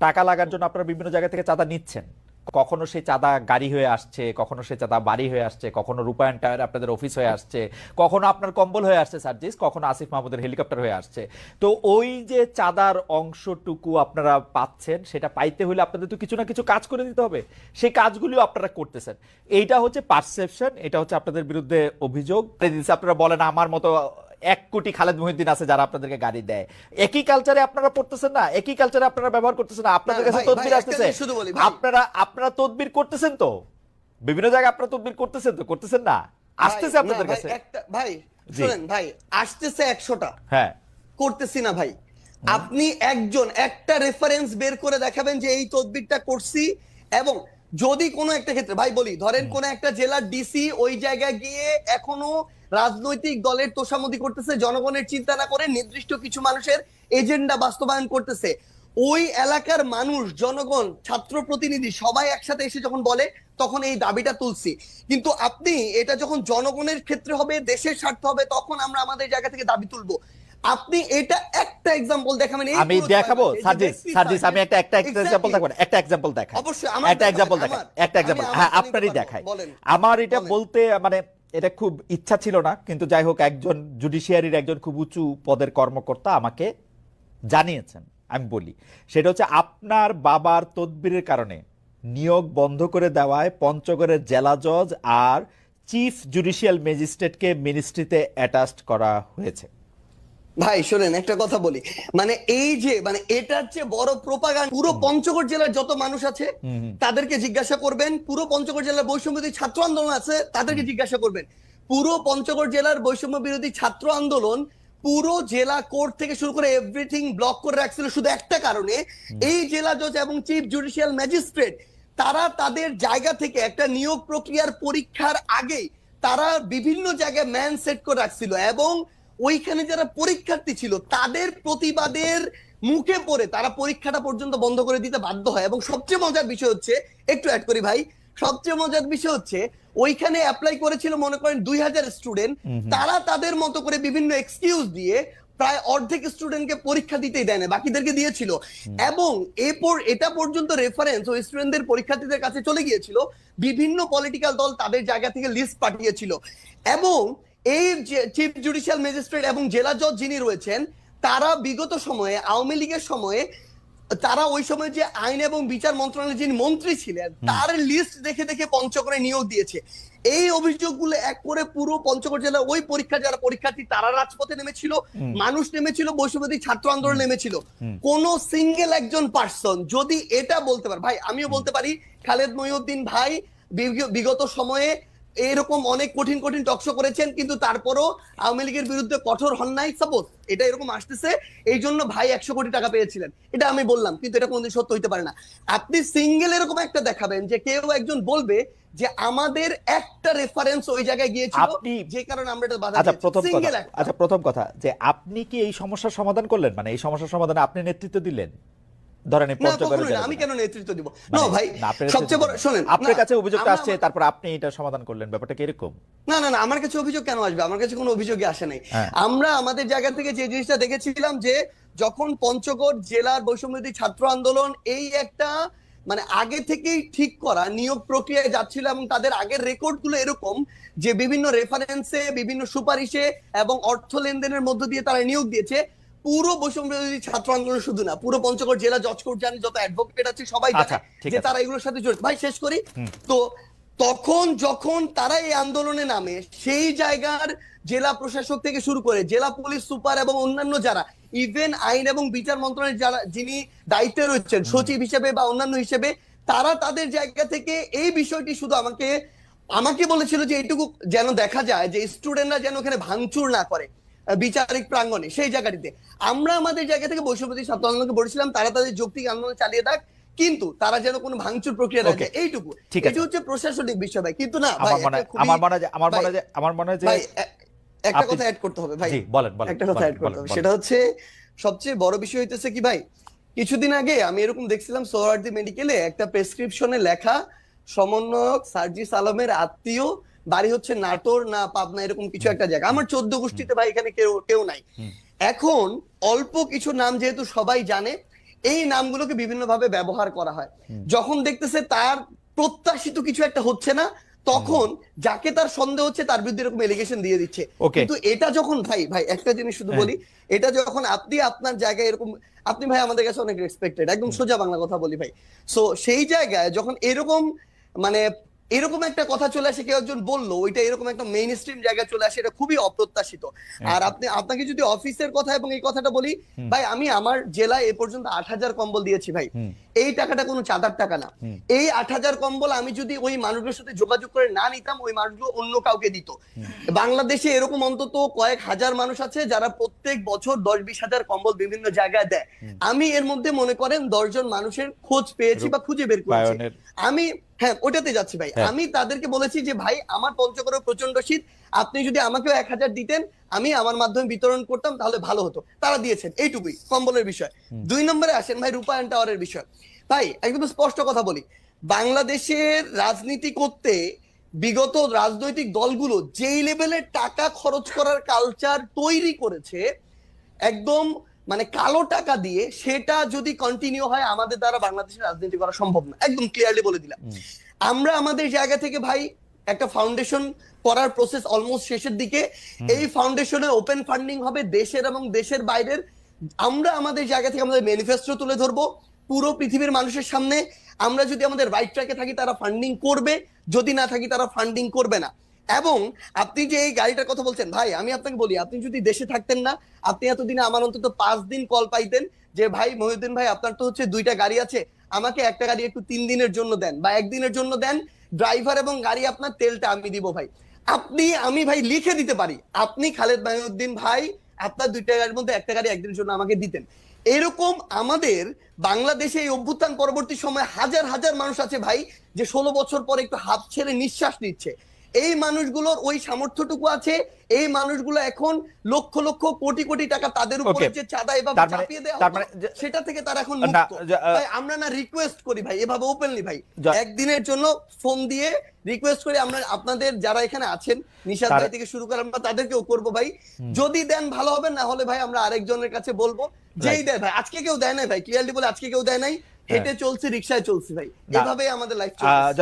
টাকা লাগার জন্য আপনারা বিভিন্ন জায়গা থেকে চাঁদা নিচ্ছেন, কখনো সেই চাঁদা গাড়ি হয়ে আসছে, কখনো সেই চাঁদা বাড়ি হয়ে আসছে, কখনো রূপায়ণ টায়ার আপনাদের অফিস হয়ে আসছে, কখনো আপনার কম্বল হয়ে আসছে সার্জিস, কখনো আসিফ মাহমুদের হেলিকপ্টার হয়ে আসছে। তো ওই যে চাঁদার অংশটুকু আপনারা পাচ্ছেন, সেটা পাইতে হলে আপনাদের তো কিছু না কিছু কাজ করে দিতে হবে, সেই কাজগুলিও আপনারা করতেছেন। এইটা হচ্ছে পারসেপশন, এটা হচ্ছে আপনাদের বিরুদ্ধে অভিযোগ। আপনারা বলেন আমার মতো 1 কোটি খালেদ মহিউদ্দিন আছে যারা আপনাদেরকে গাড়ি দেয়। একই কালচারে আপনারা পড়তেছেন না, একই কালচারে আপনারা ব্যবহার করতেছেন না। আপনাদের কাছে তদবির আসতেছে, আপনারা তদবির করতেছেন তো, বিভিন্ন জায়গায় আপনারা তদবির করতেছেন তো, করতেছেন না? আসতেছে আপনাদের কাছে ভাই শুনেন ভাই, আসতেছে 100টা, হ্যাঁ করতেছি না ভাই। আপনি একটা রেফারেন্স বের করে দেখাবেন যে এই তদবিরটা করছি। এবং যদি কোনো একটা ক্ষেত্রে ভাই বলি, ধরেন কোন একটা জেলার ডিসি ওই জায়গায় গিয়ে এখনো রাজনৈতিক দলের তোষামোদি করতেছে, জনগণের চিন্তা না করে নির্দিষ্ট কিছু মানুষের এজেন্ডা বাস্তবায়ন করতেছে, ওই এলাকার মানুষ, জনগণ, ছাত্র প্রতিনিধি সবাই একসাথে এসে যখন বলে, তখন এই দাবিটা তুলছি। কিন্তু আপনি এটা যখন জনগণের ক্ষেত্রে হবে, দেশের স্বার্থ হবে, তখন আমরা আমাদের জায়গা থেকে দাবি তুলবো। আপনি এটা একটা এক্সাম্পল দেখাবেন। আমি দেখাবো সার্জিস, আমি একটা এক্সাম্পল দেখাবো, একটা এক্সাম্পল দেখাই, অবশ্যই একটা এক্সাম্পল দেখাই, একটা এক্সাম্পল, হ্যাঁ আপনারই দেখাই। আমার এটা বলতে মানে এটা খুব ইচ্ছা ছিল না, কিন্তু যাই হোক, একজন জুডিশিয়ারির একজন খুব উঁচু পদের কর্মকর্তা আমাকে জানিয়েছেন, আমি বলি। সেটা হচ্ছে আপনার বাবার তদবিরের কারণে নিয়োগ বন্ধ করে দেওয়ায় পঞ্চগড়ের জেলা জজ আর চিফ জুডিশিয়াল ম্যাজিস্ট্রেটকে মিনিস্ট্রিতে অ্যাটাচড করা হয়েছে। ভাই শোনেন, একটা কথা বলি, মানে এই যে মানে এটার চেয়ে বড় প্রোপাগান্ডা পুরো পঞ্চগড় জেলার যত মানুষ আছে তাদেরকে জিজ্ঞাসা করবেন, পুরো পঞ্চগড় জেলার বৈষম্য বিরোধী ছাত্র আন্দোলন আছে তাদেরকে জিজ্ঞাসা করবেন, পুরো পঞ্চগড় জেলার বৈষম্য বিরোধী ছাত্র আন্দোলন পুরো জেলা কোর্ট থেকে শুরু করে এভরিথিং ব্লক করে রাখছিল শুধু একটা কারণে, এই জেলা জজ এবং চিফ জুডিশিয়াল ম্যাজিস্ট্রেট তারা তাদের জায়গা থেকে একটা নিয়োগ প্রক্রিয়ার পরীক্ষার আগে তারা বিভিন্ন জায়গায় ম্যান সেট করে রাখছিল, এবং ওইখানে যারা পরীক্ষার্থী ছিল তাদের প্রতিবাদের মুখে পড়ে তারা পরীক্ষাটা পর্যন্ত বন্ধ করে দিতে বাধ্য হয়। এবং সবচেয়ে মজার বিষয় হচ্ছে, একটু অ্যাড করি ভাই, সবচেয়ে মজার বিষয় হচ্ছে ওইখানে অ্যাপ্লাই করেছিল মনে করেন 2000 স্টুডেন্ট, তারা তাদের মতো করে বিভিন্ন এক্সকিউজ দিয়ে প্রায় অর্ধেক স্টুডেন্টকে পরীক্ষা দিতেই দেয় না, বাকিদেরকে দিয়েছিল। এবং এরপর এটা পর্যন্ত রেফারেন্স ওই স্টুডেন্টদের পরীক্ষার্থীদের কাছে চলে গিয়েছিল, বিভিন্ন পলিটিক্যাল দল তাদের জায়গা থেকে লিস্ট পাঠিয়েছিল। এবং এই চিফ জুডিশিয়াল ম্যাজিস্ট্রেট এবং জেলা জজ যিনি রয়েছেন, তারা বিগত সময়ে আওয়ামী লীগের সময়ে তারা ওই সময় যে আইন এবং বিচার মন্ত্রণালয়ের যিনি মন্ত্রী ছিলেন তার লিস্ট দেখে দেখে পঞ্চগড়ে নিয়োগ দিয়েছে। এই অভিযোগগুলো এক করে পুরো পঞ্চগড় জেলার ওই পরীক্ষা যারা পরীক্ষার্থী তারা রাজপথে নেমেছিল, মানুষ নেমেছিল, বৈষম্যবিরোধী ছাত্র আন্দোলন নেমেছিল। কোন সিঙ্গেল একজন পার্সন যদি এটা বলতে পারে, ভাই আমিও বলতে পারি খালেদ মহিউদ্দিন ভাই বিগত সময়ে এরকম অনেক কঠিন কঠিন টকশো করেছেন, কিন্তু তারপরও আওয়ামী লীগের বিরুদ্ধে কঠোর হন নাই। সাপোজ এটা এরকম আসতেছে, এই জন্য ভাই 100 কোটি টাকা পেয়েছিলেন, এটা আমি বললাম, কিন্তু এটা কোনদিন সত্য হইতে পারে না। আপনি সিঙ্গেল এরকম একটা দেখাবেন যে কেউ একজন বলবে যে আমাদের একটা রেফারেন্স ওই জায়গায় গিয়েছিল যে কারণে আমরা এটা বাধা দিয়েছি। আচ্ছা, প্রথম কথা যে আপনি কি এই সমস্যার সমাধান করলেন, মানে এই সমস্যার সমাধানে আপনি নেতৃত্ব দিলেন? ধরেন আমি কেন নেতৃত্ব দিব? না ভাই, সবচেয়ে বড় শুনেন, আপনার কাছে অভিযোগটা আসছে, তারপর আপনি এটা সমাধান করলেন, ব্যাপারটা কি এরকম? না না না, আমার কাছে অভিযোগ কেন আসবে? আমার কাছে কোনো অভিযোগই আসে নাই। আমরা আমাদের জায়গা থেকে যে জিনিসটা দেখেছিলাম যে যখন পঞ্চগড় জেলার বৈষম্যবিরোধী ছাত্র আন্দোলন এই একটা মানে আগে থেকেই ঠিক করা নিয়োগ প্রক্রিয়ায় যাচ্ছিল, এবং তাদের আগের রেকর্ড গুলো এরকম যে বিভিন্ন রেফারেন্সে, বিভিন্ন সুপারিশে এবং অর্থ লেনদেনের মধ্য দিয়ে তারা নিয়োগ দিয়েছে। পুরো বৈষম্যবিরোধী ছাত্র আন্দোলন শুধু না, পুরো পঞ্চগড় জেলা জজ কোর্ট জানি, যত অ্যাডভোকেট আছে সবাই জানে যে তারা এগুলোর সাথে জড়িত। ভাই শেষ করি তো, তখন যখন তারা এই আন্দোলনে নামে, সেই জায়গার জেলা প্রশাসক থেকে শুরু করে জেলা পুলিশ সুপার এবং অন্যান্য যারা, ইভেন আইন এবং বিচার মন্ত্রণালয়ের যারা যিনি দায়িত্বে রয়েছেন সচিব হিসেবে বা অন্যান্য হিসেবে, তারা তাদের জায়গা থেকে এই বিষয়টি শুধু আমাকে বলেছিল যে এইটুকু যেন দেখা যায় যে স্টুডেন্টরা যেন ওখানে ভাঙচুর না করে বিচারিক প্রাঙ্গণে। সেই জায়গাটিতে আমরা আমাদের জায়গা থেকে বৈষম্যবিরোধী ছাত্র আন্দোলনকে বলেছিলাম তারা তাদের যৌক্তিক আন্দোলন চালিয়ে থাক, কিন্তু তারা যেন কোনো ভাঙচুর প্রক্রিয়া না যায়, এইটুকু। এটা হচ্ছে প্রশাসনিক বিষয় ভাই, কিন্তু না ভাই, আমার মনে হয় যে একটা কথা অ্যাড করতে হবে ভাই, একটা কথা অ্যাড করতে হবে, সেটা হচ্ছে সবচেয়ে বড় বিষয় হইতেছে কি ভাই, কিছুদিন আগে আমি এরকম দেখছিলাম সোহরাওয়ার্দী মেডিকেলে একটা প্রেসক্রিপশনে লেখা সমন্বয়ক সার্জিস আলমের আত্মীয়, বাড়ি হচ্ছে নাটোর না পাবনা এরকম কিছু একটা জায়গা, আমার 14 গোষ্ঠীতে ভাই এখানে কেউ নাই। এখন অল্প কিছু নাম যেহেতু সবাই জানে, এই নামগুলোকে বিভিন্নভাবে ব্যবহার করা হয়। যখন দেখতেছে তার প্রত্যাশিত কিছু একটা হচ্ছে না, তখন যাকে তার সন্দেহ হচ্ছে তার বিরুদ্ধে এরকম এলিগেশন দিয়ে দিচ্ছে। Okay. কিন্তু এটা যখন ভাই একটা জিনিস শুধু বলি, এটা যখন আপনি আপনার জায়গায় এরকম, আপনি ভাই আমাদের কাছে অনেক রেসপেক্টেড, একদম সোজা বাংলা কথা বলি ভাই, সো সেই জায়গায় যখন এরকম মানে এরকম একটা কথা চলে আসে, কেউ একজন বললো ওইটা এরকম একটা মেইন স্ট্রিম জায়গায় চলে আসে, এটা খুবই অপ্রত্যাশিত। আর আপনাকে যদি অফিসের কথা এবং এই কথাটা বলি ভাই, আমি আমার জেলায় এ পর্যন্ত 8,000 কম্বল দিয়েছি ভাই। এই টাকাটা কোনো চাঁদার টাকা না। এই 8,000 কম্বল আমি যদি ওই মানুষগুলোর সাথে যোগাযোগ করে না নিতাম, ওই মানুষগুলো অন্য কাউকে দিত। বাংলাদেশে এরকম অন্তত কয়েক হাজার মানুষ আছে যারা প্রত্যেক বছর 10-20 হাজার কম্বল বিভিন্ন জায়গায় দেয়। আমি এর মধ্যে মনে করেন 10 জন মানুষের খোঁজ পেয়েছি বা খুঁজে বের করেছি। আমি হ্যাঁ ওটাতে যাচ্ছি ভাই। আমি তাদেরকে বলেছি যে ভাই আমার পঞ্চগড়ে প্রচন্ড শীত, আপনি যদি আমাকেও 1,000 দিতেন, আমি আমার মাধ্যমে বিতরণ করতাম, তাহলে ভালো হতো। তারা দিয়েছেন, এইটুকুই কম্বলের বিষয়। 2 নম্বরে আসেন ভাই রূপায়ণ টাওয়ারের বিষয়। ভাই একদম স্পষ্ট কথা বলি, বাংলাদেশের রাজনীতি করতে বিগত রাজনৈতিক দলগুলো যেই লেভেলের টাকা খরচ করার কালচার তৈরি করেছে, একদম মানে কালো টাকা দিয়ে, সেটা যদি কন্টিনিউ হয় আমাদের দ্বারা বাংলাদেশের রাজনীতি করা সম্ভব না, একদম ক্লিয়ারলি বলে দিলাম। আমরা আমাদের জায়গা থেকে ভাই একটা ফাউন্ডেশন করার প্রসেস অলমোস্ট শেষের দিকে। এই ফাউন্ডেশনে ওপেন ফান্ডিং হবে দেশের এবং দেশের বাইরের। আমরা আমাদের জায়গা থেকে আমাদের ম্যানিফেস্টো তুলে ধরবো পুরো পৃথিবীর মানুষের সামনে। আমরা যদি আমাদের রাইট ট্র্যাকে থাকি তারা ফান্ডিং করবে, যদি না থাকি তারা ফান্ডিং করবে না। এবং আপনি যে এই গাড়িটার কথা বলছেন ভাই, আমি আপনাকে বলি, আপনি যদি দেশে থাকতেন না, আপনি এতদিনে আমার অন্তত 5 দিন কল পাইতেন যে ভাই মহিউদ্দিন ভাই আপনার তো হচ্ছে 2টা গাড়ি আছে, আমাকে একটা গাড়ি একটু 3 দিনের জন্য দেন বা 1 দিনের জন্য দেন, ড্রাইভার এবং গাড়ি আপনার, তেলটা আমি দিব ভাই। আমি ভাই লিখে দিতে পারি, আপনি খালেদ মহিউদ্দিন ভাই আপনার 2টা গাড়ির মধ্যে একটা গাড়ি একদিনের জন্য আমাকে দিতেন। এরকম আমাদের বাংলাদেশে এই অভ্যুত্থান পরবর্তী সময় হাজার হাজার মানুষ আছে ভাই, যে 16 বছর পরে একটু হাত ছেড়ে নিঃশ্বাস নিচ্ছে। এই মানুষগুলোর ওই সামর্থ্যটুকু আছে। এই মানুষগুলো এখন লক্ষ লক্ষ কোটি কোটি টাকা তাদের উপরে যে চাঁদা এভাবে চাপিয়ে দেওয়া হতো, সেটা থেকে তারা এখন মুক্ত। ভাই আমরা না রিকোয়েস্ট করি ভাই এভাবে ওপেনলি ভাই, একদিনের জন্য ফোন দিয়ে রিকোয়েস্ট করি, আমরা আপনাদের যারা এখানে আছেন নিশাদ ভাই থেকে শুরু করে আমরা তাদেরকেও করবো ভাই, যদি দেন ভালো হবে, না হলে ভাই আমরা আরেকজনের কাছে বলবো যেই দেয় ভাই। আজকে কেউ দেয় নাই ভাই, ক্লিয়ারলি বলে আজকে কেউ দেয় নাই, হেঁটে চলছে, রিকশায় চলছে ভাই, এভাবেই আমাদের লাইফ চলছে।